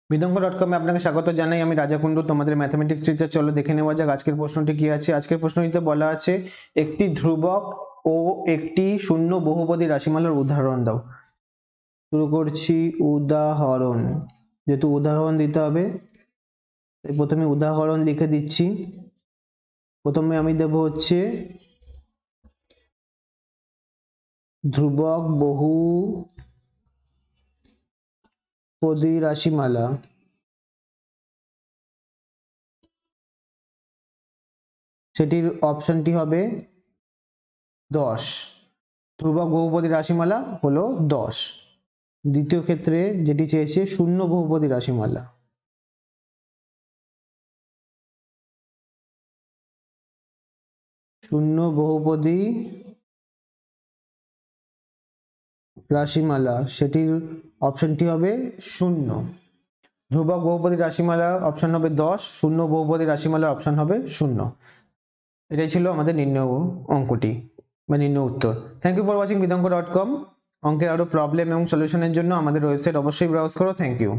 বিদঙ্গ.com এ আপনাকে স্বাগত জানাই। আমি রাজা কুন্ডু, তোমাদের ম্যাথমেটিক্স টিচার। চলো দেখে নেওয়া যাক আজকের প্রশ্নটি কি আছে। আজকের প্রশ্নটিতে বলা আছে একটি ধ্রুবক ও একটি শূন্য বহুপদী রাশিমালার উদাহরণ দাও। শুরু করছি উদাহরণ, যেহেতু উদাহরণ দিতে হবে তাই প্রথমে উদাহরণ লিখে দিচ্ছি। প্রথমে আমি দেব হচ্ছে ধ্রুবক বহুপদী রাশিমালা। সেটির অপশনটি হবে 10। ধ্রুবক বহুপদী রাশিমালা হলো 10। দ্বিতীয় ক্ষেত্রে যেটি চেয়েছে শূন্য বহুপদী রাশিমালা। শূন্য বহুপদী রাশিমালা, সেটির অপশনটি হবে 0। ধ্রুবক বহুপদী রাশিমালা অপশন হবে 10, শূন্য বহুপদী রাশিমালা অপশন হবে 0। এটাই ছিল আমাদের নির্ণয় অঙ্কটি বা নির্ণয় উত্তর। থ্যাংক ইউ ফর ওয়াচিং বিদঙ্গ.com। অঙ্কের আরো প্রবলেম এবং সলিউশনের জন্য আমাদের ওয়েবসাইট অবশ্যই ব্রাউজ করো। Thank you.